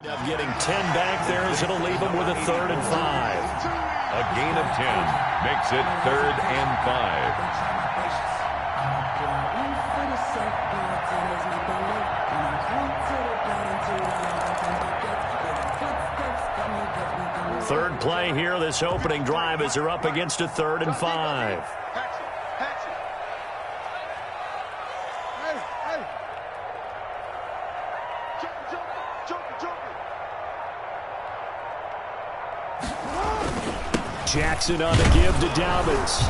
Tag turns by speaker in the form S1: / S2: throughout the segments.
S1: Getting 10 back there as it'll leave him with a 3rd and 5.
S2: A gain of 10 makes it 3rd and 5.
S1: Third play here, this opening drive, as they're up against a 3rd and 5. Jackson on the give to Dobbins.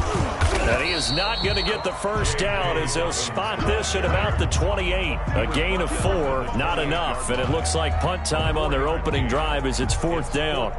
S1: And he is not going to get the first down as they'll spot this at about the 28. A gain of 4, not enough. And it looks like punt time on their opening drive as it's 4th down.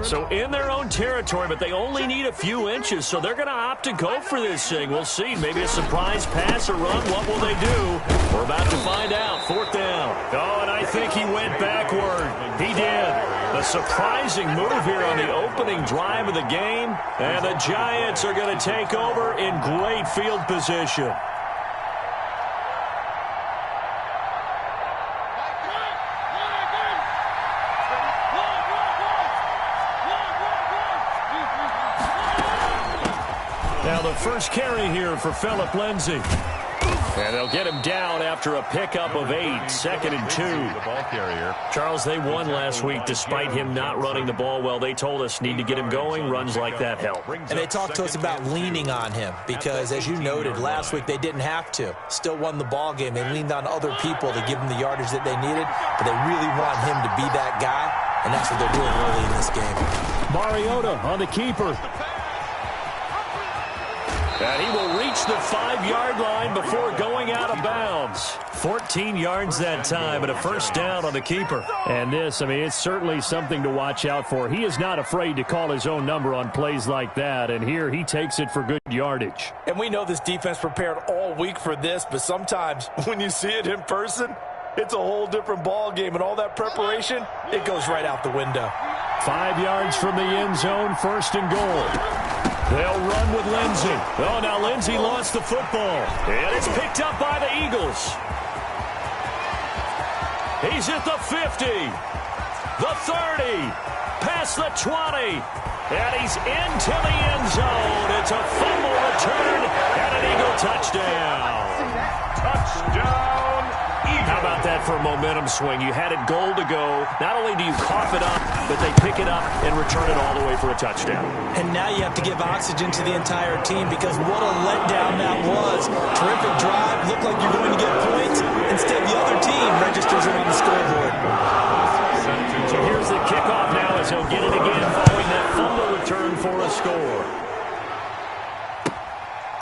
S1: So in their own territory, but they only need a few inches, so they're going to opt to go for this thing. We'll see. Maybe a surprise pass or run. What will they do? We're about to find out. 4th down. Oh, and I think he went backward. He did. A surprising move here on the opening drive of the game. And the Giants are going to take over in great field position. Now the first carry here for Phillip Lindsay. And they'll get him down after a pickup of 8, 2nd and 2.
S2: The ball carrier.
S1: Charles, they won last week despite him not running the ball well. They told us need to get him going. Runs like that help.
S3: And they talked to us about leaning on him because, as you noted, last week they didn't have to. Still won the ball game. They leaned on other people to give them the yardage that they needed, but they really want him to be that guy, and that's what they're doing early in this game.
S1: Mariota on the keeper. And he will reach the 5-yard line before going out of bounds. 14 yards that time, and a first down on the keeper. And this, I mean, it's certainly something to watch out for. He is not afraid to call his own number on plays like that, and here he takes it for good yardage.
S3: And we know this defense prepared all week for this, but sometimes when you see it in person, it's a whole different ball game, and all that preparation, it goes right out the window.
S1: 5 yards from the end zone, 1st and goal. They'll run with Lindsay. Oh, now Lindsay lost the football. And it's picked up by the Eagles. He's at the 50, the 30, past the 20, and he's into the end zone. It's a fumble return and an Eagle touchdown.
S2: Touchdown, Eagles.
S1: How about that for a momentum swing? You had it goal to go. Not only do you cough it up, but they pick it up and return it all the way for a touchdown.
S3: And now you have to give oxygen to the entire team because what a letdown that was. Terrific drive. Looked like you're going to get points. Instead, the other team registers it on the scoreboard.
S1: So here's the kickoff now as he'll get it again following that fumble return for a score.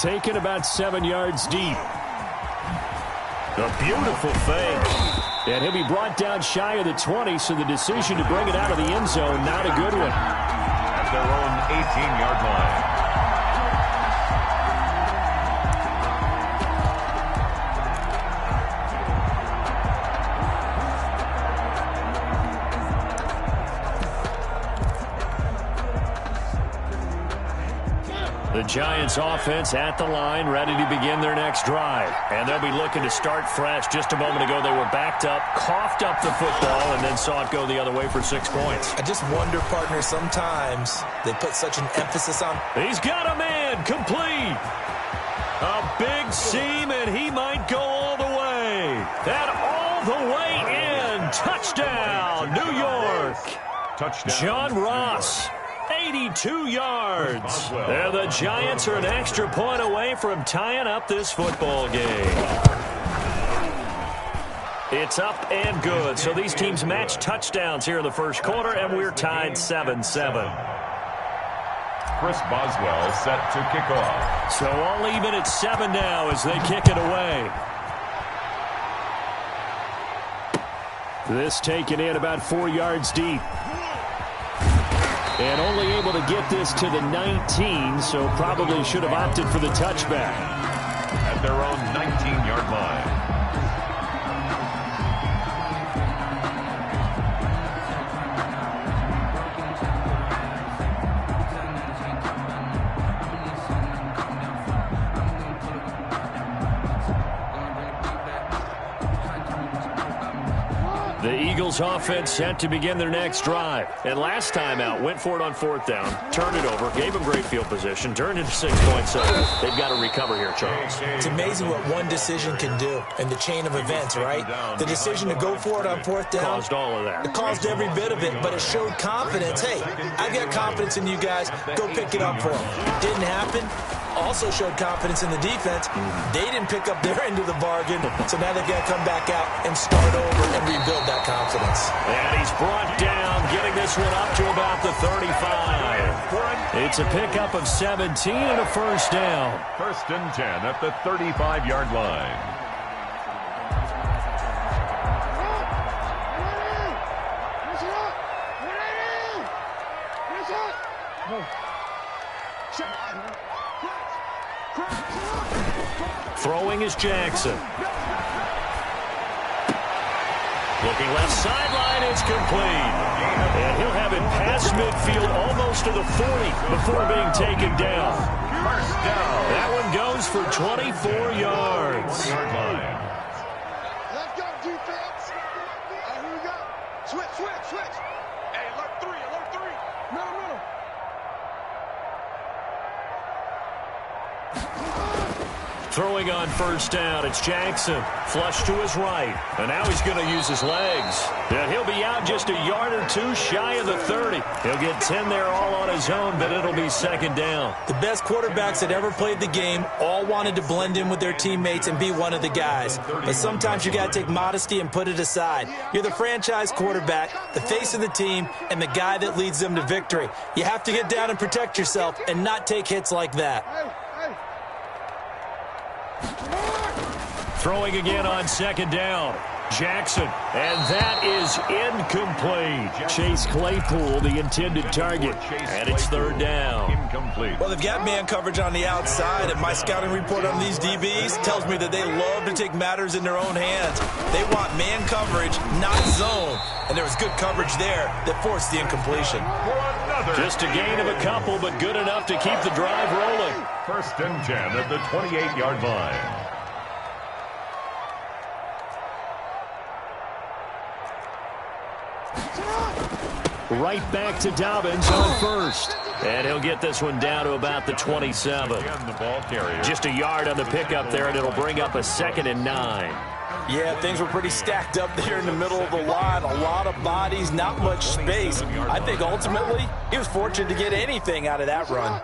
S1: Taken about 7 yards deep. A beautiful fake. And he'll be brought down shy of the 20, so the decision to bring it out of the end zone, not a good one.
S2: At their own 18-yard line.
S1: The Giants offense at the line, ready to begin their next drive. And they'll be looking to start fresh. Just a moment ago, they were backed up, coughed up the football, and then saw it go the other way for 6 points.
S3: I just wonder, partner, sometimes they put such an emphasis on...
S1: He's got a man, complete. A big seam, and he might go all the way. That all the way in. Touchdown, New York.
S2: Touchdown.
S1: John Ross. 82 yards. And the Giants are an extra point away from tying up this football game. It's up and good. So these teams match touchdowns here in the first quarter, and we're tied 7-7.
S2: Chris Boswell set to kick off.
S1: So all even at 7 now as they kick it away. This taken in about 4 yards deep. And only able to get this to the 19, so probably should have opted for the touchback.
S2: At their own 19-yard line.
S1: The Eagles offense set to begin their next drive. And last time out, went for it on 4th down, turned it over, gave them great field position, turned into 6 points. So they've got to recover here, Charles.
S3: It's amazing what one decision can do in the chain of events, right? The decision to go for it on 4th down.
S1: Caused all of that.
S3: It caused every bit of it, but it showed confidence. Hey, I've got confidence in you guys. Go pick it up for them. Didn't happen. Also showed confidence in the defense. They didn't pick up their end of the bargain, so now they've got to come back out and start over and rebuild that confidence.
S1: And he's brought down, getting this one up to about the 35. It's a pickup of 17 and a first down.
S2: 1st and 10 at the 35-yard line.
S1: Throwing is Jackson. Looking left sideline, it's complete. And he'll have it past midfield almost to the 40 before being taken down.
S2: First down.
S1: That one goes for 24 yards.
S4: Let's go, defense. Here we go. Switch. Hey, alert 3. Middle.
S1: Throwing on first down, it's Jackson. Flush to his right. And now he's going to use his legs. And he'll be out just a yard or two shy of the 30. He'll get 10 there all on his own, but it'll be 2nd down.
S3: The best quarterbacks that ever played the game all wanted to blend in with their teammates and be one of the guys. But sometimes you got to take modesty and put it aside. You're the franchise quarterback, the face of the team, and the guy that leads them to victory. You have to get down and protect yourself and not take hits like that.
S1: Throwing again on 2nd down. Jackson, and that is incomplete. Chase Claypool, the intended target, and it's 3rd down.
S2: Incomplete.
S3: Well, they've got man coverage on the outside, and my scouting report on these DBs tells me that they love to take matters in their own hands. They want man coverage, not zone, and there was good coverage there that forced the incompletion.
S1: Just a gain of a couple, but good enough to keep the drive rolling.
S2: 1st and 10 at the 28-yard line.
S1: Right back to Dobbins on 1st. And he'll get this one down to about the 27.
S2: Again, the ball carrier.
S1: Just a yard on the pickup there, and it'll bring up a 2nd and 9.
S3: Yeah, things were pretty stacked up there in the middle of the line. A lot of bodies, not much space. I think ultimately he was fortunate to get anything out of that run.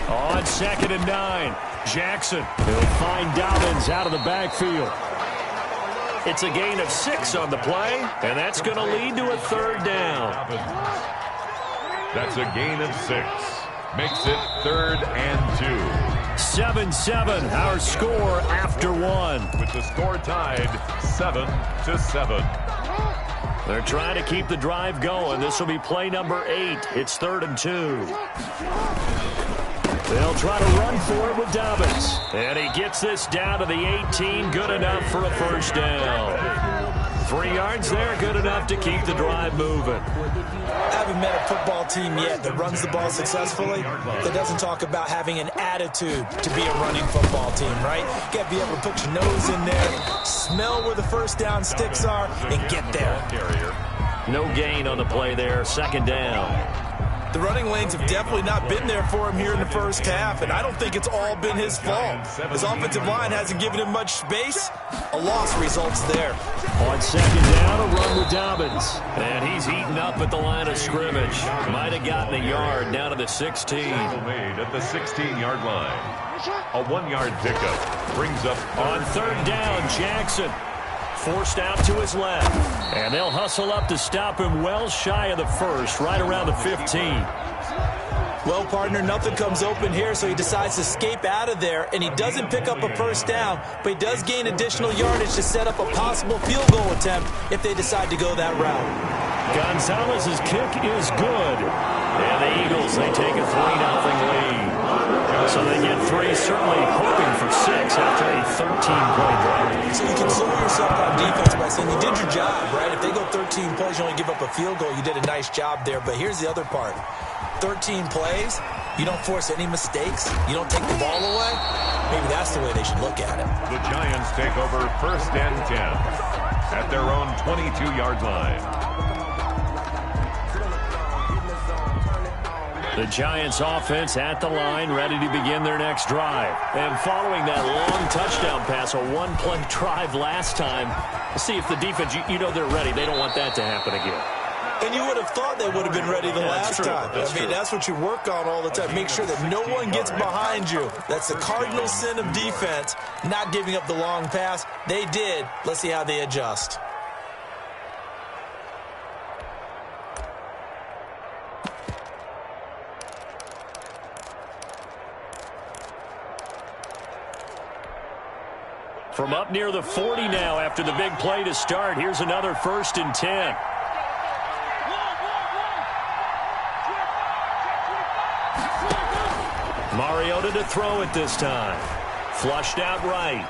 S1: On 2nd and 9. Jackson will find Dobbins out of the backfield. It's a gain of 6 on the play, and that's going to lead to a 3rd down.
S2: That's a gain of 6. Makes it 3rd and 2.
S1: 7-7, our score after 1.
S2: With the score tied 7-7.
S1: They're trying to keep the drive going. This will be play number 8. It's 3rd and 2. They'll try to run for it with Dobbins. And he gets this down to the 18. Good enough for a first down. 3 yards there, good enough to keep the drive moving.
S3: I haven't met a football team yet that runs the ball successfully that doesn't talk about having an attitude to be a running football team, right? You got to be able to put your nose in there, smell where the first down sticks are, and get there.
S1: No gain on the play there, 2nd down.
S3: The running lanes have definitely not been there for him here in the first half, and I don't think it's all been his fault. His offensive line hasn't given him much space. A loss results there.
S1: On 2nd down, a run with Dobbins. And he's eaten up at the line of scrimmage. Might have gotten a yard down to the 16.
S2: Made at the 16-yard line. A 1-yard pickup brings up
S1: on 3rd down, Jackson. Forced out to his left. And they'll hustle up to stop him well shy of the 1st, right around the 15.
S3: Well, partner, nothing comes open here, so he decides to escape out of there, and he doesn't pick up a first down, but he does gain additional yardage to set up a possible field goal attempt if they decide to go that route.
S1: Gonzalez's kick is good. And the Eagles, they take a 3-0 lead. So they get 3, certainly hoping for 6 after a 13-play drive.
S3: So you console yourself on defense by saying you did your job, right? If they go 13 plays, you only give up a field goal, you did a nice job there. But here's the other part. 13 plays, you don't force any mistakes, you don't take the ball away. Maybe that's the way they should look at it.
S2: The Giants take over 1st and 10 at their own 22-yard line.
S1: The Giants offense at the line, ready to begin their next drive. And following that long touchdown pass, a 1-play drive last time, let's see if the defense, you know they're ready. They don't want that to happen again.
S3: And you would have thought they would have been ready the last time. That's what you work on all the time. Make sure that no one gets behind you. That's the cardinal sin of defense, not giving up the long pass. They did. Let's see how they adjust.
S1: From up near the 40 now after the big play to start. Here's another 1st and 10. Mariota to throw it this time. Flushed out right.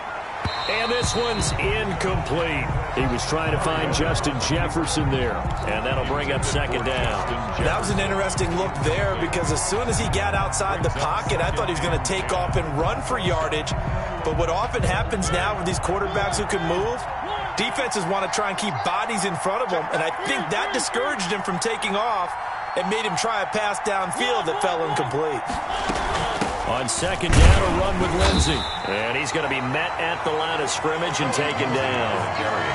S1: And this one's incomplete. He was trying to find Justin Jefferson there. And that'll bring up 2nd down.
S3: That was an interesting look there because as soon as he got outside the pocket, I thought he was going to take off and run for yardage. But what often happens now with these quarterbacks who can move, defenses want to try and keep bodies in front of them. And I think that discouraged him from taking off and made him try a pass downfield that fell incomplete.
S1: On 2nd down, a run with Lindsey. And he's going to be met at the line of scrimmage and taken down.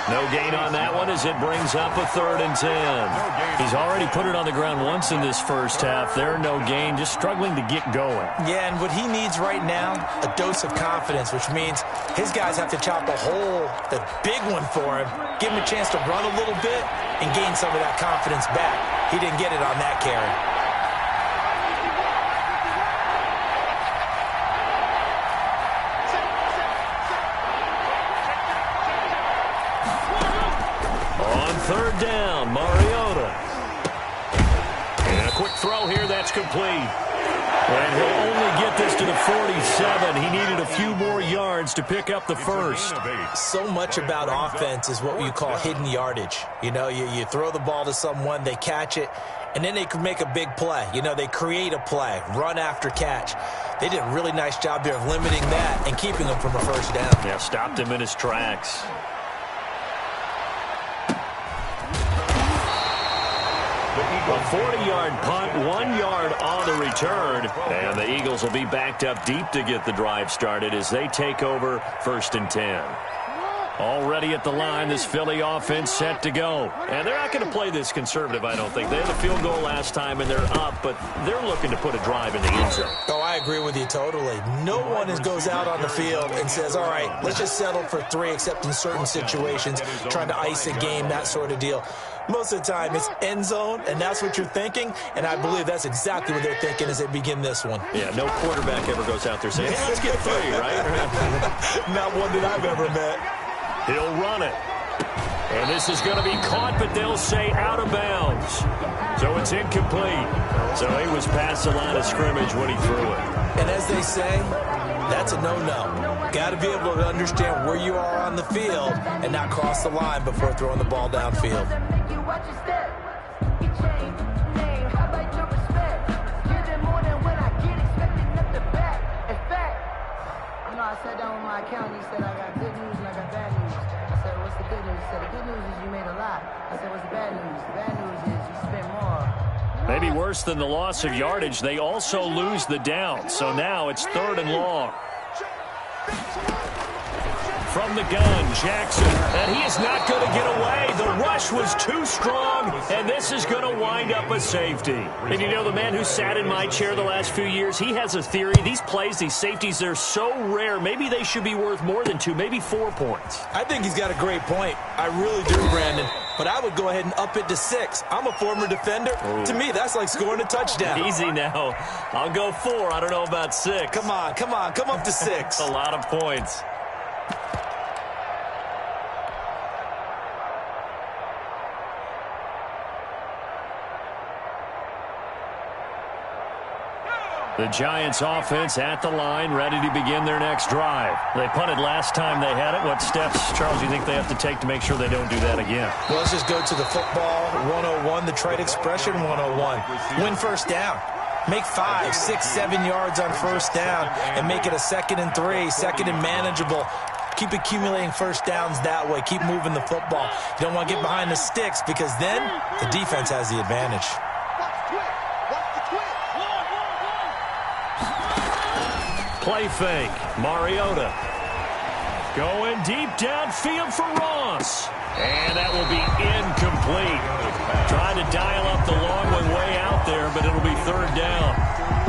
S1: No gain on that one as it brings up a 3rd and 10. He's already put it on the ground once in this first half. There, no gain, just struggling to get going.
S3: Yeah, and what he needs right now, a dose of confidence, which means his guys have to chop a hole, the big one for him, give him a chance to run a little bit and gain some of that confidence back. He didn't get it on that carry.
S1: On 3rd down, Mariota. And a quick throw here, that's complete. And he'll only get this to the 47. He needed a few more yards to pick up the 1st.
S3: So much about offense is what you call hidden yardage. You know, you throw the ball to someone, they catch it, and then they can make a big play. You know, they create a play, run after catch. They did a really nice job there of limiting that and keeping him from a 1st down.
S1: Yeah, stopped him in his tracks. A 40-yard punt, 1 yard on the return. And the Eagles will be backed up deep to get the drive started as they take over 1st and 10. Already at the line, this Philly offense set to go. And they're not going to play this conservative, I don't think. They had a field goal last time, and they're up, but they're looking to put a drive in the end zone.
S3: Oh, I agree with you totally. No one goes out on the field and says, all right, let's just settle for 3, except in certain situations, trying to ice a game, that sort of deal. Most of the time, it's end zone, and that's what you're thinking, and I believe that's exactly what they're thinking as they begin this one.
S1: Yeah, no quarterback ever goes out there saying, hey, let's get 3, right?
S3: Not one that I've ever met.
S1: He'll run it. And this is going to be caught, but they'll say out of bounds. So it's incomplete. So he was past the line of scrimmage when he threw it.
S3: And as they say, that's a no-no. Got to be able to understand where you are on the field and not cross the line before throwing the ball downfield.
S5: I sat down with my accountant. He said, I got good news and I got bad news. I said, what's the good news? He said, the good news is you made a lot. I said, what's the bad news? The bad news is you spent more.
S1: Maybe worse than the loss of yardage, they also lose the down. So now it's 3rd and long. From the gun, Jackson, and he is not going to get away. The rush was too strong, and this is going to wind up a safety. And you know, the man who sat in my chair the last few years, he has a theory. These plays, these safeties, they're so rare. Maybe they should be worth more than 2, maybe 4 points.
S3: I think he's got a great point. I really do, Brandon. But I would go ahead and up it to 6. I'm a former defender. Ooh. To me, that's like scoring a touchdown.
S1: Easy now. I'll go 4. I don't know about 6.
S3: Come on. Come up to 6.
S1: A lot of points. The Giants offense at the line, ready to begin their next drive. They punted last time they had it. What steps, Charles, do you think they have to take to make sure they don't do that again?
S3: Well, let's just go to the football 101, the trade expression 101. Win first down. Make 5, 6, 7 yards on first down and make it a 2nd and 3, 2nd and manageable. Keep accumulating first downs that way. Keep moving the football. You don't want to get behind the sticks because then the defense has the advantage.
S1: Play fake. Mariota going deep downfield for Ross. And that will be incomplete. Trying to dial up the long one way out there, but it'll be 3rd down.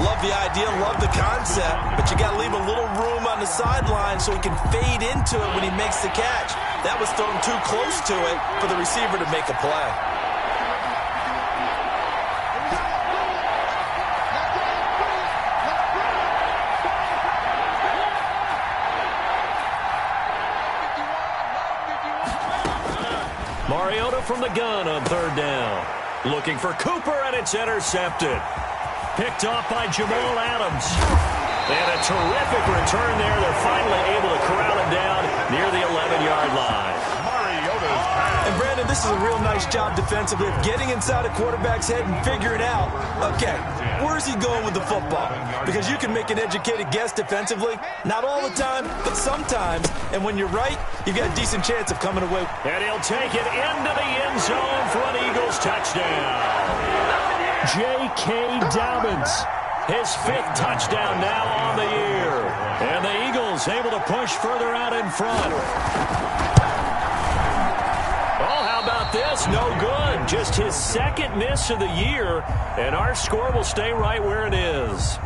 S3: Love the idea, love the concept, but you got to leave a little room on the sideline so he can fade into it when he makes the catch. That was thrown too close to it for the receiver to make a play.
S1: Mariota from the gun on 3rd down. Looking for Cooper, and it's intercepted. Picked off by Jamal Adams. And a terrific return there. They're finally able to corral him down near the 11-yard line.
S2: Mariota's pass.
S3: And, Brandon, this is a real nice job defensively of getting inside a quarterback's head and figuring out, okay, where's he going with the football? Because you can make an educated guess defensively. Not all the time, but sometimes. And when you're right, you've got a decent chance of coming away.
S1: And he'll take it into the end zone for an Eagles touchdown. J.K. Dobbins, his 5th touchdown now on the year. And the Eagles able to push further out in front. Oh, how about this? No good. Just his 2nd miss of the year. And our score will stay right where it is.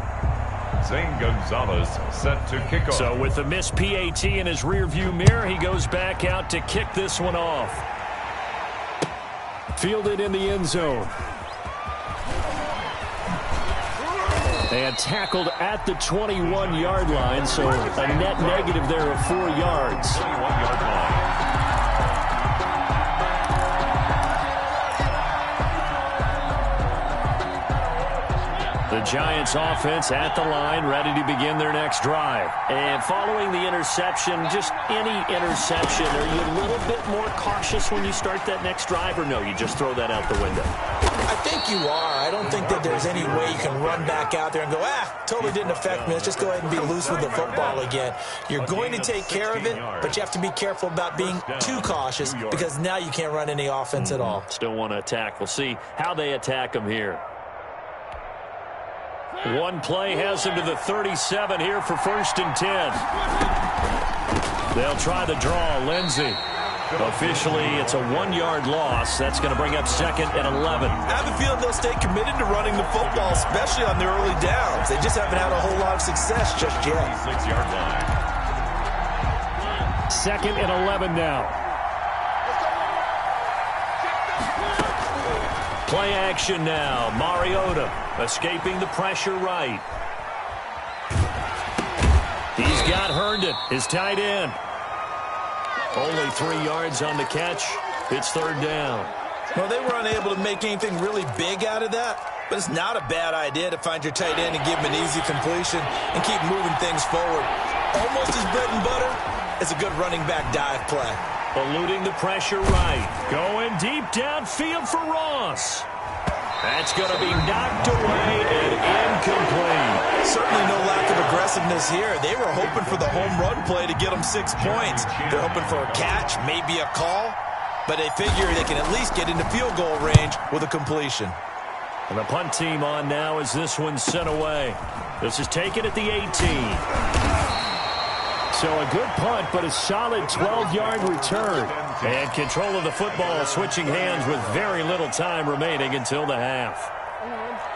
S2: Zane Gonzalez set to kick off.
S1: So with the missed PAT in his rearview mirror, he goes back out to kick this one off. Fielded in the end zone. And tackled at the 21-yard line, so a net negative there of 4 yards.
S2: 21-yard line.
S1: The Giants offense at the line, ready to begin their next drive. And following the interception, just any interception, are you a little bit more cautious when you start that next drive, or no, you just throw that out the window?
S3: I think you are. I don't think that there's any way you can run back out there and go, totally didn't affect me. Let's just go ahead and be loose with the football again. You're going to take care of it, but you have to be careful about being too cautious because now you can't run any offense at all.
S1: Still want to attack. We'll see how they attack them here. One play has him to the 37 here for 1st and 10. They'll try the draw. Lindsey. Officially, it's a 1-yard loss. That's going to bring up 2nd and 11.
S3: I have a feeling they'll stay committed to running the football, especially on the early downs. They just haven't had a whole lot of success just yet.
S2: 6-yard line.
S1: 2nd and 11 now. Play action now. Mariota escaping the pressure right. He's got Herndon, his tight end. Only 3 yards on the catch. It's 3rd down.
S3: Well, they were unable to make anything really big out of that, but it's not a bad idea to find your tight end and give him an easy completion and keep moving things forward. almost his bread and butter is a good running back dive play.
S1: Eluding the pressure right. Going deep downfield for Ross. That's going to be knocked away and incomplete.
S3: Certainly no lack of aggressiveness here. They were hoping for the home run play to get them 6 points. They're hoping for a catch, maybe a call, but they figure they can at least get into field goal range with a completion.
S1: And the punt team on now as this one's sent away. This is taken at the 18. So a good punt, but a solid 12-yard return. And control of the football switching hands with very little time remaining until the half.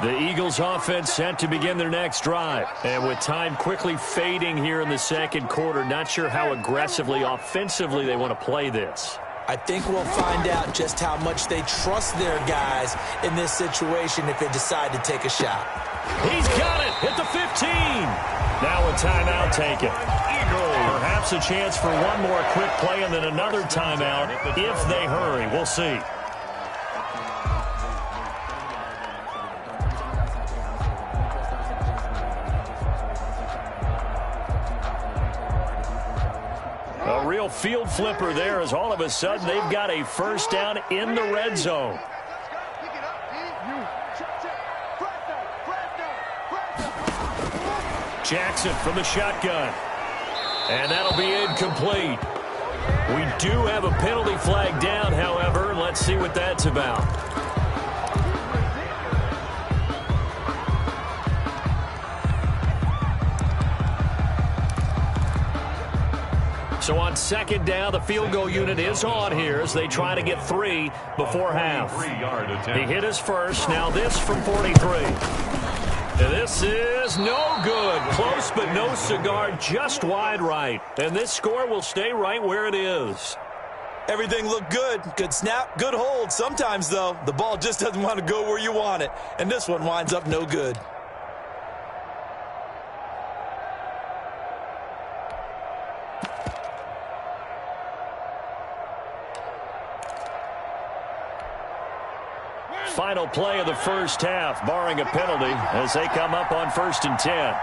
S1: The Eagles offense set to begin their next drive. And with time quickly fading here in the second quarter, not sure how aggressively offensively they want to play this.
S3: I think we'll find out just how much they trust their guys in this situation if they decide to take a shot.
S1: He's got it at the 15. Now a timeout taken. Perhaps a chance for one more quick play and then another timeout if they hurry. We'll see. A real field flipper there as all of a sudden they've got a first down in the red zone. Jackson from the shotgun. And that'll be incomplete. We do have a penalty flag down, however. Let's see what that's about. So on second down, the field goal unit is on here as they try to get 3 before half. He hit his first. Now this from 43. And this is no good. Close, but no cigar, just wide right. And this score will stay right where it is.
S3: Everything looked good. Good snap, good hold. Sometimes, though, the ball just doesn't want to go where you want it. And this one winds up no good.
S1: Final play of the first half, barring a penalty, as they come up on 1st and 10.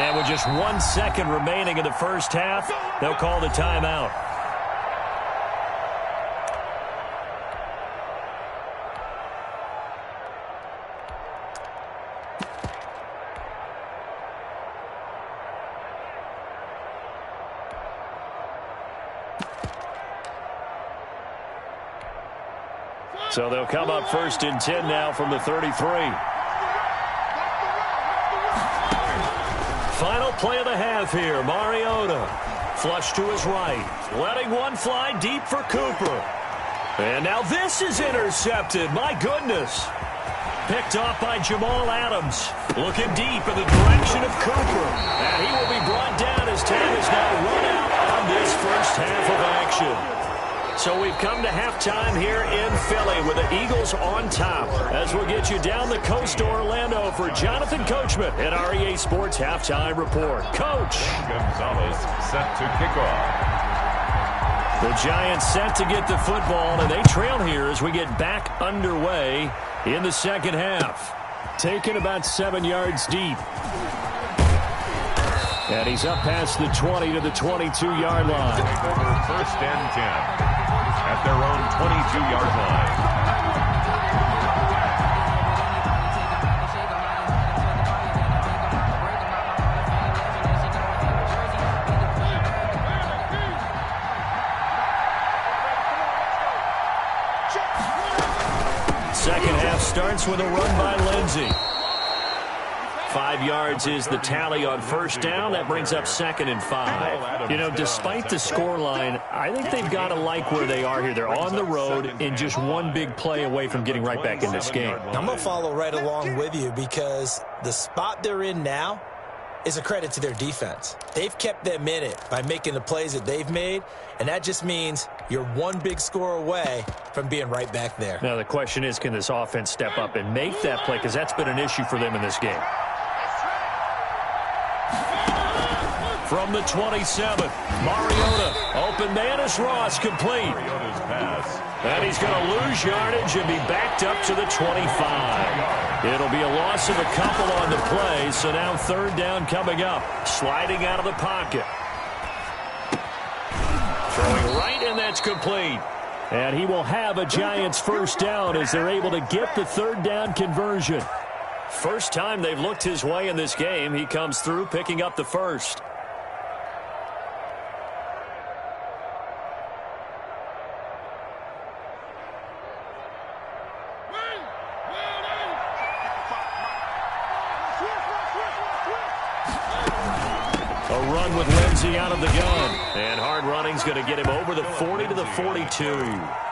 S1: And with just 1 second remaining in the first half, they'll call the timeout. So they'll come up 1st and 10 now from the 33. Final play of the half here. Mariota flush to his right. Letting one fly deep for Cooper. And now this is intercepted. My goodness. Picked off by Jamal Adams. Looking deep in the direction of Cooper. And he will be brought down as time is now run out on this first half of action. So we've come to halftime here in Philly with the Eagles on top. As we'll get you down the coast to Orlando for Jonathan Coachman at our EA Sports Halftime Report. Coach.
S2: Gonzalez set to kick off.
S1: The Giants set to get the football, and they trail here as we get back underway in the second half. Taken about 7 yards deep. And he's up past the 20 to the 22-yard line.
S2: Over 1st and 10 at their own 22-yard line.
S1: Second half starts with a run by Lindsey. 5 yards is the tally on first down. That brings up 2nd and 5. You know, despite the scoreline, I think they've got to like where they are here. They're on the road and just one big play away from getting right back in this game.
S3: I'm going to follow right along with you because the spot they're in now is a credit to their defense. They've kept them in it by making the plays that they've made, and that just means you're one big score away from being right back there.
S1: Now, the question is, can this offense step up and make that play? Because that's been an issue for them in this game. From the 27, Mariota open man is Ross, complete.
S2: Mariota's pass.
S1: And he's going to lose yardage and be backed up to the 25. It'll be a loss of a couple on the play, so now third down coming up. Sliding out of the pocket. Throwing right, and that's complete. And he will have a Giants first down as they're able to get the third down conversion. First time they've looked his way in this game. He comes through picking up the first. A run with Lindsey out of the gun. And hard running's going to get him over the 40 to the 42.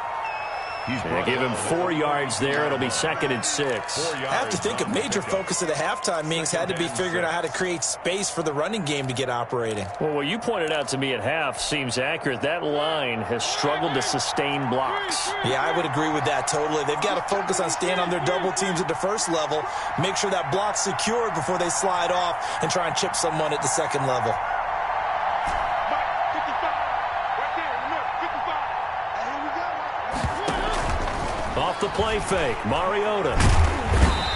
S1: They give him 4 yards there. It'll be 2nd and 6.
S3: I have to think a major focus of the halftime meetings had to be figuring out how to create space for the running game to get operating.
S1: Well, what you pointed out to me at half seems accurate. That line has struggled to sustain blocks.
S3: Yeah, I would agree with that totally. They've got to focus on staying on their double teams at the first level, make sure that block's secured before they slide off and try and chip someone at the second level.
S1: Off the play fake, Mariota.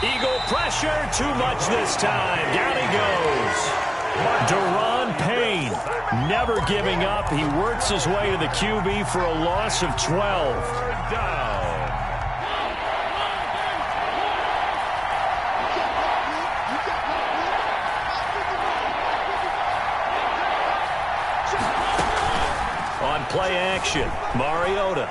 S1: Eagle pressure, too much this time. Down he goes. Deron Payne, never giving up. He works his way to the QB for a loss of 12.
S2: Down.
S1: On play action, Mariota.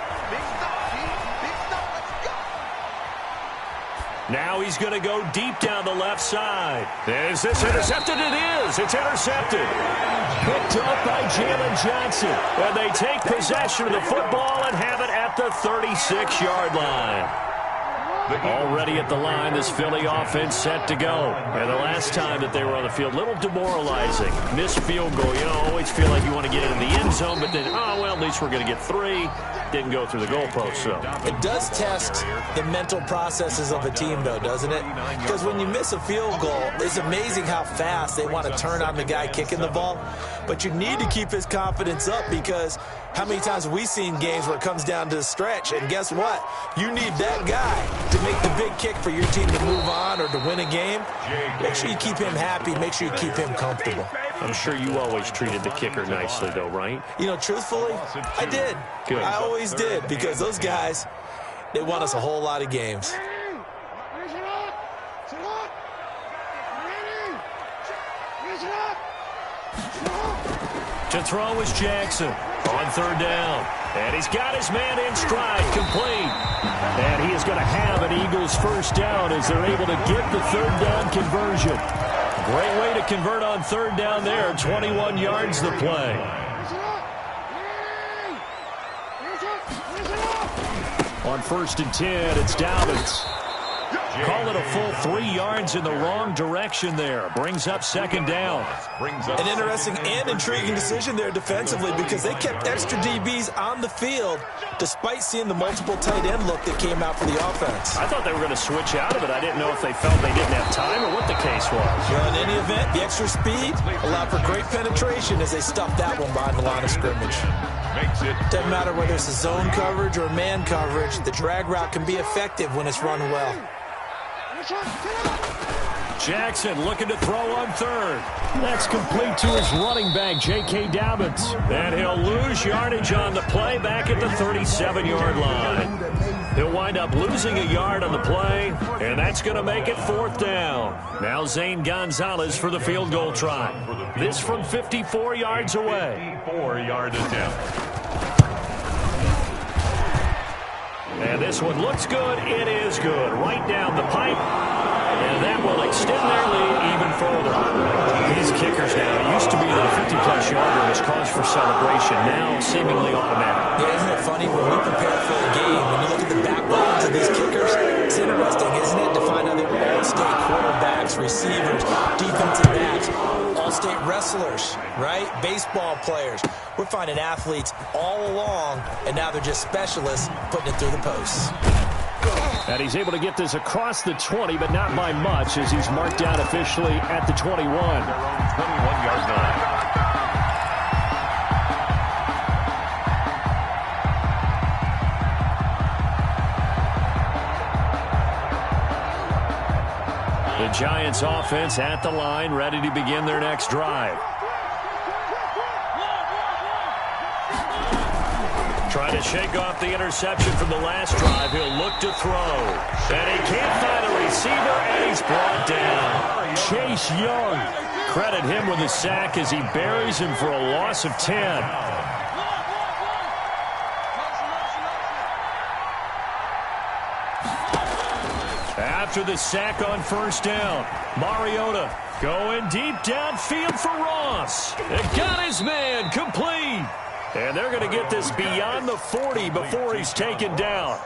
S1: Now he's going to go deep down the left side. Is this intercepted? It is. It's intercepted. Picked up by Jalen Johnson. And they take possession of the football and have it at the 36-yard line. Already at the line, this Philly offense set to go. And the last time that they were on the field, a little demoralizing. Missed field goal. You know, always feel like you want to get into the end zone, but then, oh, well, at least we're going to get 3. Didn't go through the goalpost, so.
S3: It does test the mental processes of a team, though, doesn't it? Because when you miss a field goal, it's amazing how fast they want to turn on the guy kicking the ball. But you need to keep his confidence up because how many times have we seen games where it comes down to the stretch? And guess what? You need that guy to make the big kick for your team to move on or to win a game. Make sure you keep him happy. Make sure you keep him comfortable.
S1: I'm sure you always treated the kicker nicely, though, right?
S3: You know, truthfully, I did.
S1: Good.
S3: I always did because those guys, they won us a whole lot of games.
S1: To throw is Jackson on third down. And he's got his man in stride, complete. And he is going to have an Eagles first down as they're able to get the third down conversion. Great way to convert on third down there. 21 yards the play. On 1st and 10, it's Dobbins. Call it a full 3 yards in the wrong direction there. Brings up 2nd down.
S3: An interesting and intriguing decision there defensively because they kept extra DBs on the field despite seeing the multiple tight end look that came out for the offense.
S1: I thought they were going to switch out of it. I didn't know if they felt they didn't have time or what the case was.
S3: Well, in any event, the extra speed allowed for great penetration as they stuffed that one behind the line of scrimmage. Doesn't matter whether it's a zone coverage or man coverage, the drag route can be effective when it's run well.
S1: Jackson looking to throw on third. That's complete to his running back, J.K. Dobbins. And he'll lose yardage on the play back at the 37-yard line. He'll wind up losing a yard on the play, and that's going to make it 4th down. Now Zane Gonzalez for the field goal try. This from 54 yards away.
S2: 54-yard attempt.
S1: And this one looks good. It is good. Right down the pipe. And that will extend their lead even further. These kickers now, it used to be that a 50-plus yarder was cause for celebration. Now seemingly automatic.
S3: Yeah, isn't it funny when we prepare for a game, when you look at the backbones of these kickers, it's interesting, isn't it, to find out they're all-state quarterbacks, receivers, defensive backs, all-state wrestlers, right? Baseball players. We're finding athletes all along, and now they're just specialists putting it through the posts.
S1: And he's able to get this across the 20, but not by much, as he's marked down officially at the 21.
S2: 21-yard line.
S1: Giants offense at the line, ready to begin their next drive. Trying to shake off the interception from the last drive. He'll look to throw. And he can't find a receiver, and he's brought down. Chase Young. Credit him with a sack as he buries him for a loss of 10. After the sack on first down, Mariota going deep downfield for Ross. It got his man complete. And they're going to get this beyond the 40 before he's taken down.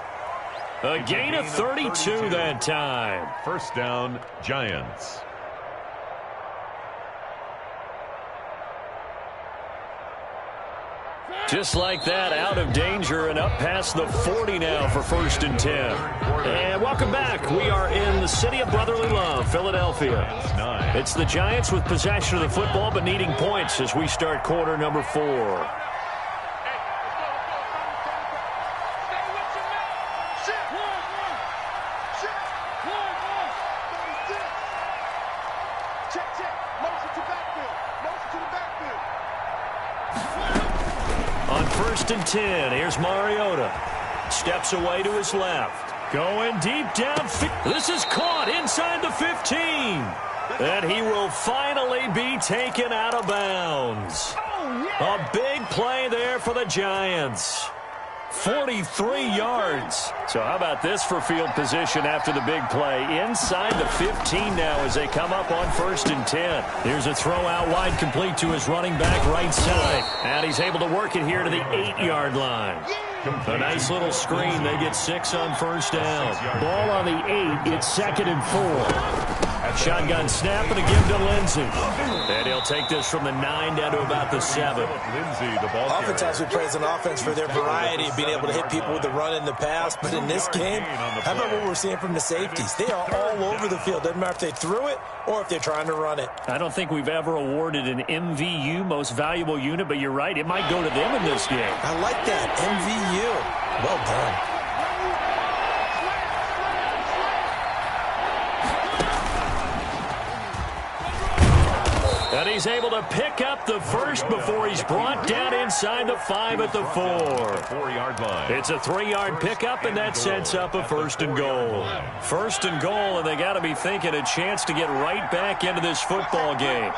S1: A gain of 32 that time.
S2: First down, Giants.
S1: Just like that, out of danger and up past the 40 now for 1st and 10. And welcome back. We are in the city of brotherly love, Philadelphia. It's the Giants with possession of the football but needing points as we start quarter number 4. On 1st and 10, here's Mariota. Steps away to his left. Going deep downfield. This is caught inside the 15. And he will finally be taken out of bounds. A big play there for the Giants. 43 yards. So how about this for field position after the big play? Inside the 15 now as they come up on 1st and 10. Here's a throw out wide complete to his running back right side. And he's able to work it here to the 8-yard line. A nice little screen. They get 6 on first down. Ball on the 8. It's 2nd and 4. Shotgun snap and a give to Lindsey. And he'll take this from the 9 down to about the 7.
S3: Oftentimes we praise an offense for their variety of being able to hit people with the run and the pass. But in this game, how about what we're seeing from the safeties? They are all over the field. Doesn't matter if they threw it or if they're trying to run it.
S1: I don't think we've ever awarded an MVU, most valuable unit, but you're right. It might go to them in this game.
S3: I like that. MVU. Well done.
S1: And he's able to pick up the first before he's brought down inside the 5 at the 4.
S2: 4-yard line.
S1: It's a 3-yard pickup, and that sets up a 1st and goal. 1st and goal, and they got to be thinking a chance to get right back into this football game.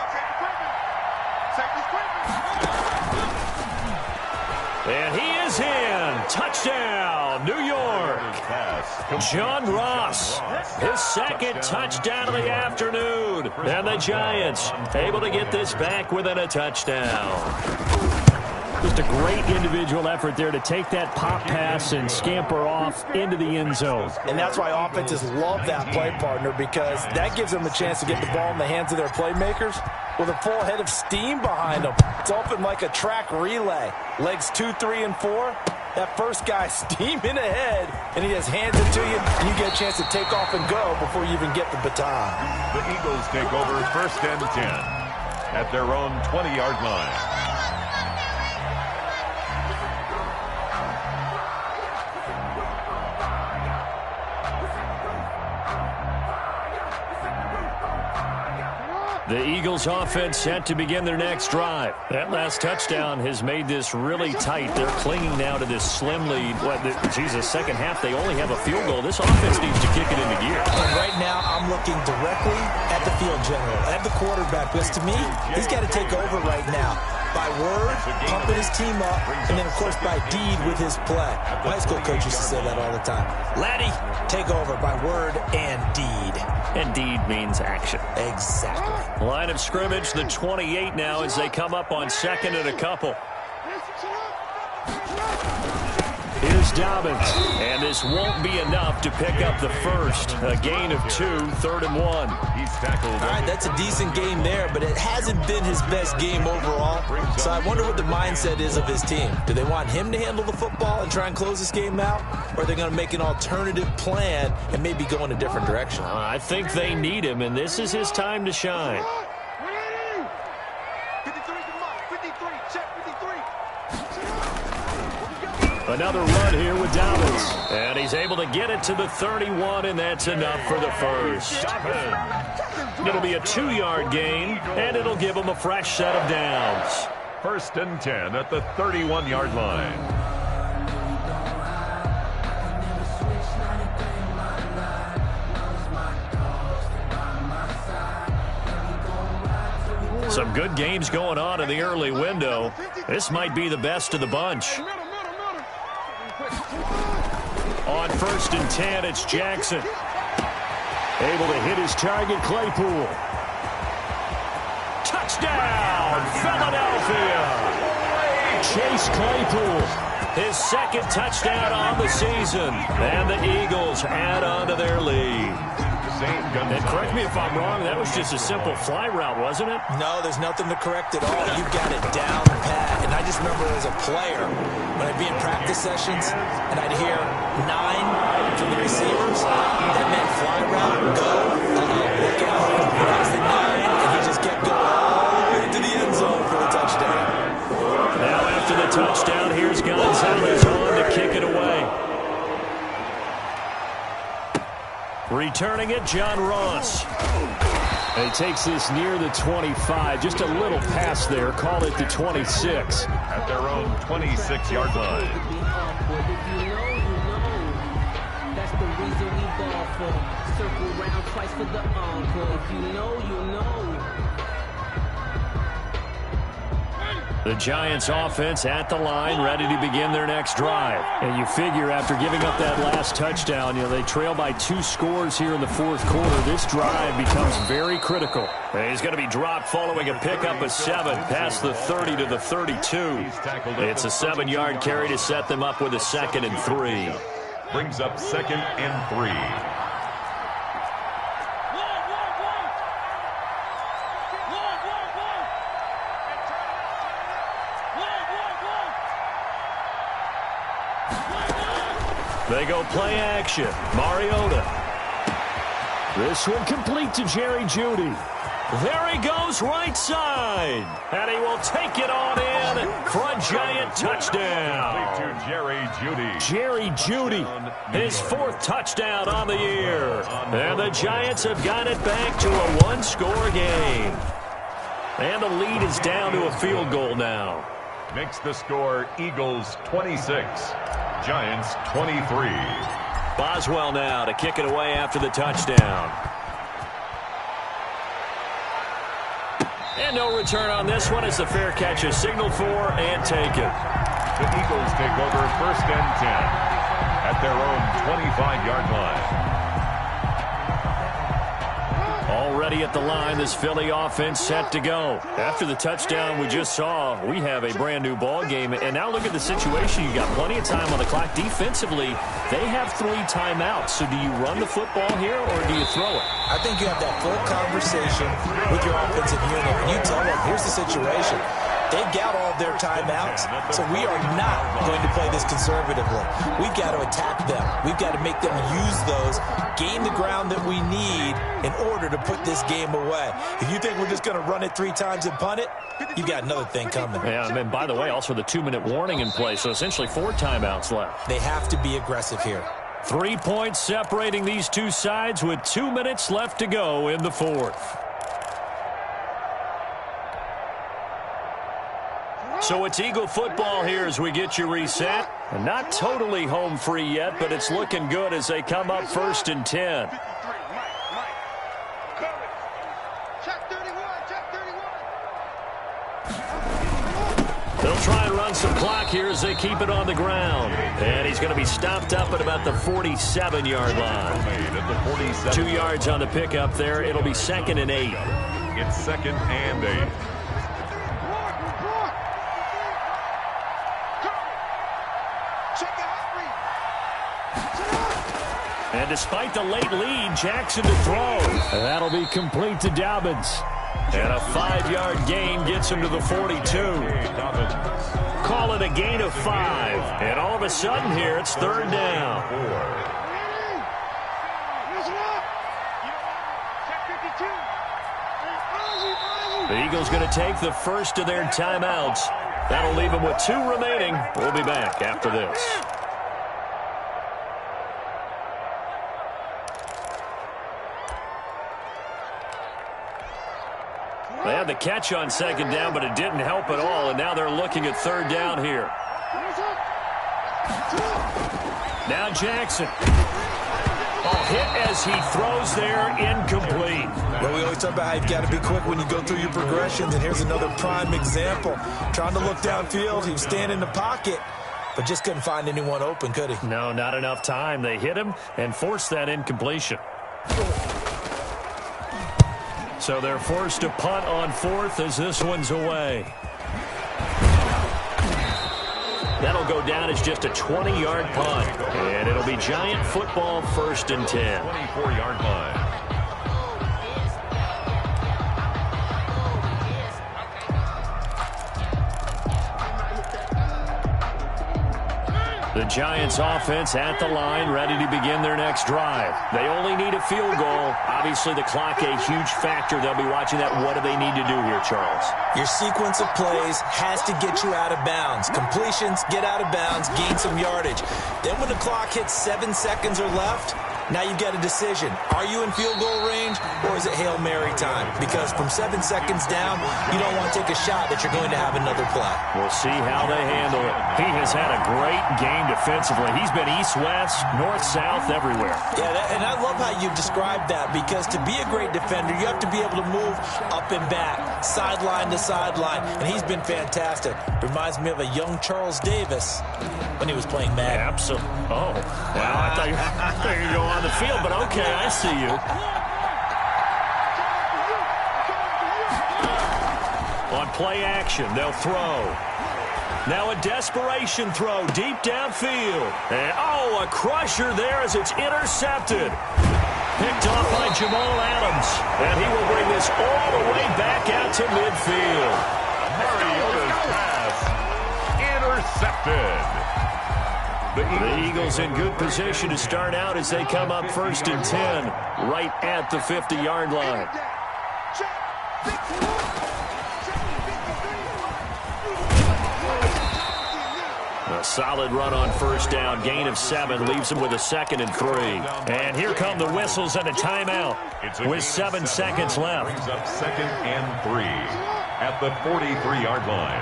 S1: And he is in. Touchdown, New York. John Ross, his 2nd touchdown of the afternoon. And the Giants able to get this back within a touchdown. Just a great individual effort there to take that pop pass and scamper off into the end zone.
S3: And that's why offenses love that play partner, because that gives them a chance to get the ball in the hands of their playmakers with a full head of steam behind them. It's open like a track relay. Legs 2, 3, and 4. That first guy steaming ahead, and he just hands it to you, and you get a chance to take off and go before you even get the baton.
S2: The Eagles take over 1st and 10 at their own 20-yard line.
S1: The Eagles offense set to begin their next drive. That last touchdown has made this really tight. They're clinging now to this slim lead. Second half, they only have a field goal. This offense needs to kick it into gear.
S3: And right now, I'm looking directly at the field general, at the quarterback, because to me, he's got to take over right now. By word, pumping his team up, and then, of course, by deed with his play. My high school coach used to say that all the time. Laddie, take over by word and deed.
S1: And deed means action.
S3: Exactly.
S1: Line of scrimmage, the 28 now as they come up on 2nd and a couple. Here's Dobbins, and this won't be enough to pick up the first. A gain of 2, 3rd and 1.
S2: He's tackled.
S3: All right, that's a decent game there, but it hasn't been his best game overall. So I wonder what the mindset is of his team. Do they want him to handle the football and try and close this game out? Or are they going to make an alternative plan and maybe go in a different direction?
S1: I think they need him, and this is his time to shine.
S4: 53, check 53.
S1: Another run here with Dobbins. And he's able to get it to the 31, and that's enough for the first. It'll be a 2-yard gain, and it'll give him a fresh set of downs.
S2: 1st and 10 at the 31-yard line.
S1: Some good games going on in the early window. This might be the best of the bunch. On 1st and 10, it's Jackson. Able to hit his target, Claypool. Touchdown, Philadelphia! Chase Claypool, his 2nd touchdown on the season. And the Eagles add on to their lead. And correct me if I'm wrong, that was just a simple fly route, wasn't it?
S3: No, there's nothing to correct at all. You got it down pat. And I just remember as a player, when I'd be in practice sessions, and I'd hear 9 from the receivers, that meant fly route, go, look out. And that was the 9, and he just kept going all the way to the end zone for the touchdown.
S1: Now after the touchdown, here's Gonzalez on to kick it away. Returning it, John Ross. And he takes this near the 25. Just a little pass there. Call it the 26.
S2: At their own 26-yard line.
S6: That's the reason we ball for. Circle round twice for the encore. If you know, you know.
S1: The Giants offense at the line, ready to begin their next drive. And you figure after giving up that last touchdown, they trail by 2 scores here in the 4th quarter. This drive becomes very critical. And he's going to be dropped following a pickup of 7 past the 30 to the 32. It's a 7-yard carry to set them up with a 2nd and 3.
S2: Brings up 2nd and 3.
S1: They go play action. Mariota. This one complete to Jerry Jeudy. There he goes right side. And he will take it on in for a giant touchdown.
S2: To Jerry Jeudy.
S1: Jerry Jeudy, his 4th touchdown on the year. And the Giants have got it back to a 1-score game. And the lead is down to a field goal now.
S2: Makes the score Eagles 26. Giants 23.
S1: Boswell now to kick it away after the touchdown. And no return on this one as the fair catch is signaled for and taken.
S2: The Eagles take over 1st and 10 at their own 25-yard line. Already
S1: at the line, this Philly offense set to go. After the touchdown we just saw, we have a brand new ball game. And now look at the situation. You got plenty of time on the clock. Defensively, they have 3 timeouts. So do you run the football here or do you throw it?
S3: I think you have that full conversation with your offensive unit. And you tell them, here's the situation. They've got all of their timeouts, so we are not going to play this conservatively. We've got to attack them. We've got to make them use those, gain the ground that we need in order to put this game away. If you think we're just going to run it 3 times and punt it, you've got another thing coming.
S1: Yeah, and by the way, also the 2-minute warning in play, so essentially 4 timeouts left.
S3: They have to be aggressive here.
S1: 3 points separating these two sides with 2 minutes left to go in the 4th. So it's Eagle football here as we get you reset. And not totally home free yet, but it's looking good as they come up 1st and 10. They'll try and run some clock here as they keep it on the ground. And he's going to be stopped up at about the 47-yard line. 2 yards on the pickup there. It'll be 2nd and 8.
S2: It's 2nd and 8.
S1: And despite the late lead, Jackson to throw. And that'll be complete to Dobbins. And a 5-yard gain gets him to the 42. Call it a gain of 5. And all of a sudden here, it's 3rd down. The Eagles going to take the first of their timeouts. That'll leave him with 2 remaining. We'll be back after this. They had the catch on second down, but it didn't help at all, and now they're looking at third down here. Now Jackson. Oh, hit as he throws there, incomplete.
S3: Well, we always talk about how you've got to be quick when you go through your progressions, and here's another prime example. Trying to look downfield, he was standing in the pocket, but just couldn't find anyone open, could he?
S1: No, not enough time. They hit him and forced that incompletion. So they're forced to punt on 4th as this one's away. That'll go down as just a 20-yard punt. And it'll be Giant football 1st and 10.
S2: 24-yard line.
S1: The Giants offense at the line, ready to begin their next drive. They only need a field goal. Obviously, the clock a huge factor. They'll be watching that. What do they need to do here, Charles?
S3: Your sequence of plays has to get you out of bounds. Completions, get out of bounds, gain some yardage. Then when the clock hits 7 seconds or left, now you've got a decision. Are you in field goal range, or is it Hail Mary time? Because from 7 seconds down, you don't want to take a shot that you're going to have another play.
S1: We'll see how they handle it. He has had a great game defensively. He's been east-west, north-south, everywhere.
S3: Yeah, and I love how you've described that, because to be a great defender, you have to be able to move up and back, sideline to sideline, and he's been fantastic. Reminds me of a young Charles Davis when he was playing Madden.
S1: Absolutely. Oh, well, I thought you were going on the field, but okay, I see you. On play action, they'll throw. Now a desperation throw deep downfield. And, oh, a crusher there as it's intercepted. Picked off by Jamal Adams. And he will bring this all the way back out to midfield.
S2: Mariota's pass intercepted.
S1: The Eagles in good position to start out as they come up 1st and 10 right at the 50-yard line. A solid run on 1st down. Gain of 7 leaves them with a 2nd and 3. And here come the whistles and a timeout with 7 seconds left.
S2: Brings up 2nd and 3 at the 43-yard line.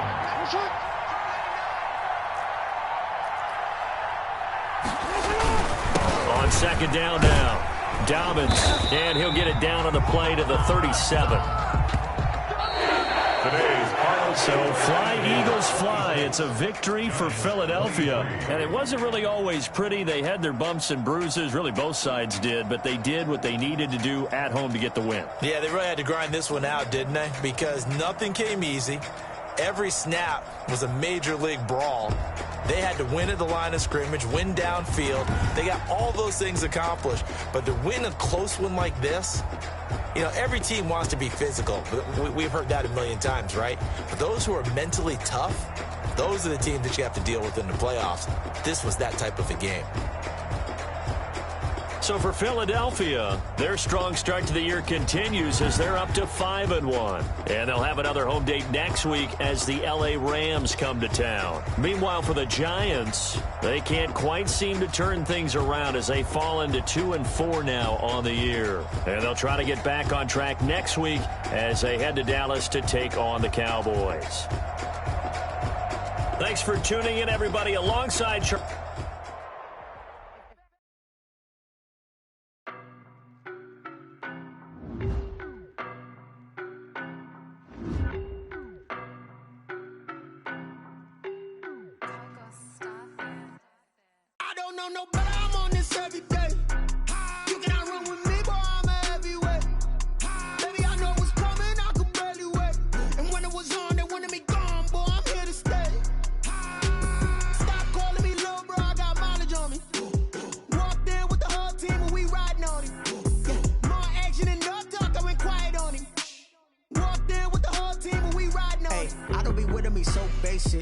S1: On 2nd down now, Dobbins, and he'll get it down on the play to the 37.
S2: Today's final.
S1: So fly, Eagles, fly. It's a victory for Philadelphia. And it wasn't really always pretty. They had their bumps and bruises. Really, both sides did. But they did what they needed to do at home to get the win.
S3: Yeah, they really had to grind this one out, didn't they? Because nothing came easy. Every snap was a major league brawl. They had to win at the line of scrimmage, win downfield. They got all those things accomplished. But to win a close one like this, you know, every team wants to be physical. We've heard that a million times, right? But those who are mentally tough, those are the teams that you have to deal with in the playoffs. This was that type of a game.
S1: So for Philadelphia, their strong start to the year continues as they're up to 5-1. And they'll have another home date next week as the LA Rams come to town. Meanwhile, for the Giants, they can't quite seem to turn things around as they fall into 2-4 now on the year. And they'll try to get back on track next week as they head to Dallas to take on the Cowboys. Thanks for tuning in, everybody, alongside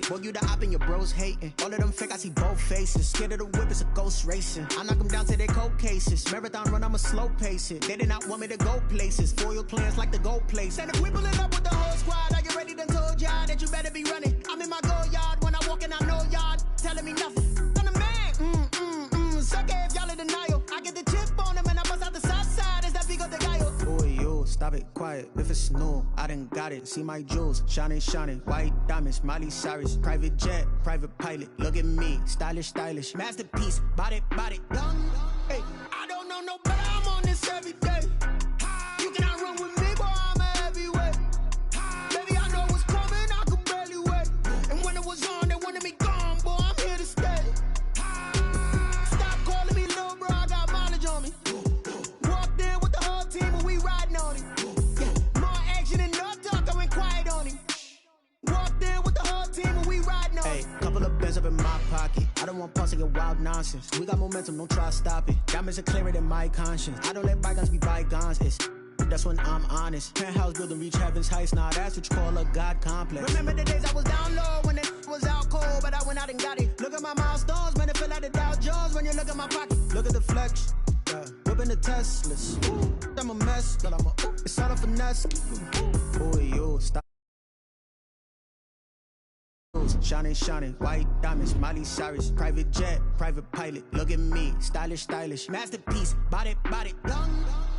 S7: Boy, you the op and your bros hating. All of them fake, I see both faces. Scared of the whip, it's a ghost racing. I knock them down to their cold cases. Marathon run, I'ma slow pace it. They did not want me to go places. Foil plans like the gold place. And if we pulling up with the whole squad, are you ready? Done told y'all that you better be running. I'm in my goal walking, I know y'all telling me nothing. I'm the man, suck it if y'all in denial. I get the chip on him and I bust out the south side. Is that Vigo de Gallo? Boy, yo, stop it, quiet. If it's new, I done got it. See my jewels, shining, shining. White diamonds, Miley Cyrus. Private jet, private pilot. Look at me, stylish, stylish. Masterpiece, body, body, done. Hey, I don't know no better. I'm on this every day. You cannot run with me, boy, I'm a heavyweight. Baby, I know what's coming, I could barely wait. And when it was on, they wanted me gone, boy, I'm here to stay. Stop calling me little bro, I got mileage on me. Walked in with the whole team and we riding on it. Yeah, more action and no talk, I went quiet on him. Walked in with the whole team and we riding on it. Hey, couple of bands up in my pocket. I don't want pause to get wild nonsense. We got momentum, don't try to stop it. Diamonds are clearer than my conscience. I don't let bygones be bygones. That's when I'm honest. Penthouse building, reach heaven's heights. Nah, that's what you call a God complex. Remember the days I was down low when it was out cold, but I went out and got it. Look at my milestones, man, it feel like the Dow Jones when you look at my pocket. Look at the flex, whipping the Teslas. I'm a mess, but it's all a finesse. Boy, yo, stop. Shining, shining, white diamonds, Miley Cyrus. Private jet, private pilot. Look at me, stylish, stylish. Masterpiece, body, body, done.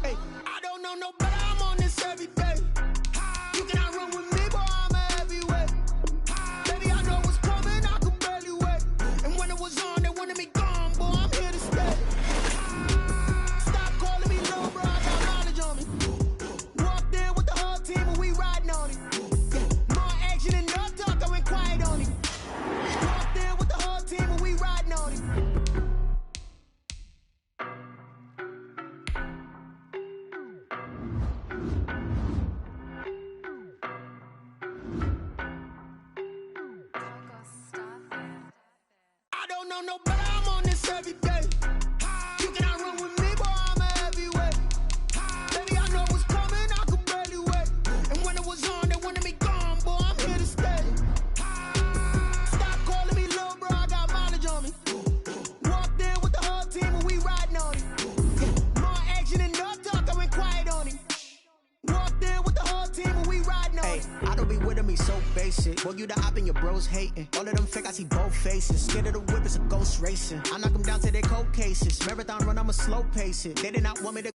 S7: Hey, I don't know no better. I'm on this every day. You cannot run with me, boy, I'm a heavyweight. Baby, I know what's coming, I could barely wait. And when it was on, they wanted me gone, boy, I'm here to stay. Stop calling me little bro, I got knowledge on me. Walked in with the whole team and we riding on it. Yeah, more action and no talk, I went quiet on it. Walked in with the whole team and we riding on it. I don't know no better, I'm on this every day. You cannot run with me, boy, I'm a heavyweight. Baby, I know what's coming, I could barely wait. And when it was on, they wanted me gone, boy, I'm here to stay. Stop calling me little bro, I got mileage on me. Walked in with the whole team and we riding on it. Yeah, more action and no talk, I went quiet on him. Walked in with the whole team and we riding on it. I don't be with me so basic. Well, you the op and your bros hating. All of them fake, I see both faces. Scared of the whip, it's a ghost racing. I knock them down to their cold cases. Marathon run, I'ma slow pace it. They did not want me to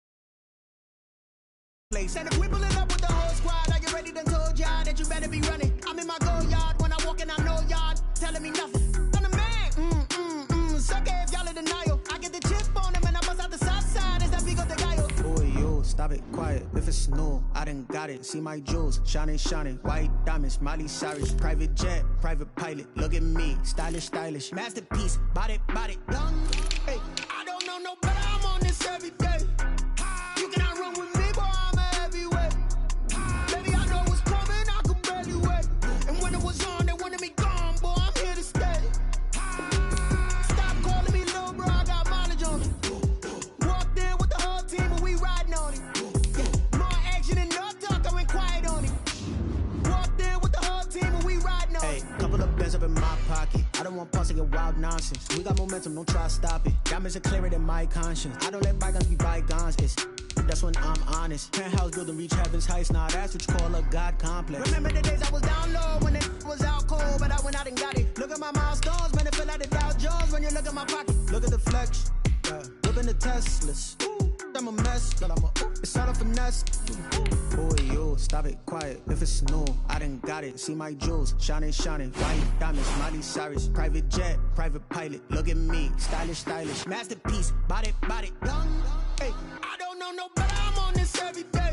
S7: place. And if we pulling up with the whole squad, are you ready? Done told y'all that you better be running. I'm in my go yard. When I walk in, I know y'all telling me nothing. I'm the man, suck it if y'all in denial. I get the chip on him and I bust out the south side. Is that Vigo de Gallo? Boy, yo, stop it, quiet. If it's new, I done got it. See my jewels, shining, shining. White diamonds, Miley Cyrus. Private jet, private pilot. Look at me, stylish, stylish. Masterpiece, body, body, done. Hey, I don't know no better. I'm on this every day. You cannot run with me, boy, I'm a heavyweight. Baby, I know what's coming, I could barely wait. And when it was on, they wanted me gone, boy, I'm here to stay. Stop calling me little bro, I got mileage on me. Walked in with the whole team and we riding on it. Yeah, more action and no talk, I went quiet on it. Walked in with the whole team and we riding on it. Hey, couple of bands up in my pocket. I don't want pause to get wild nonsense. We got momentum, don't try to stop it. Diamonds are clearer than my conscience. I don't let bygones be bygones. That's when I'm honest. Penthouse building, reach heaven's heights. Nah, that's what you call a God complex. Remember the days I was down low when it was out cold, but I went out and got it. Look at my milestones, man, it feel like the Dow Jones when you look at my pocket. Look at the flex, whipping the Teslas. I'm a mess, but it's all a finesse. Boy, yo, stop it, quiet. If it's new, I done got it. See my jewels, shining, shining. White diamonds, Miley Cyrus. Private jet, private pilot. Look at me, stylish, stylish. Masterpiece, body, body, done. Hey, I don't know no better. I'm on this every day.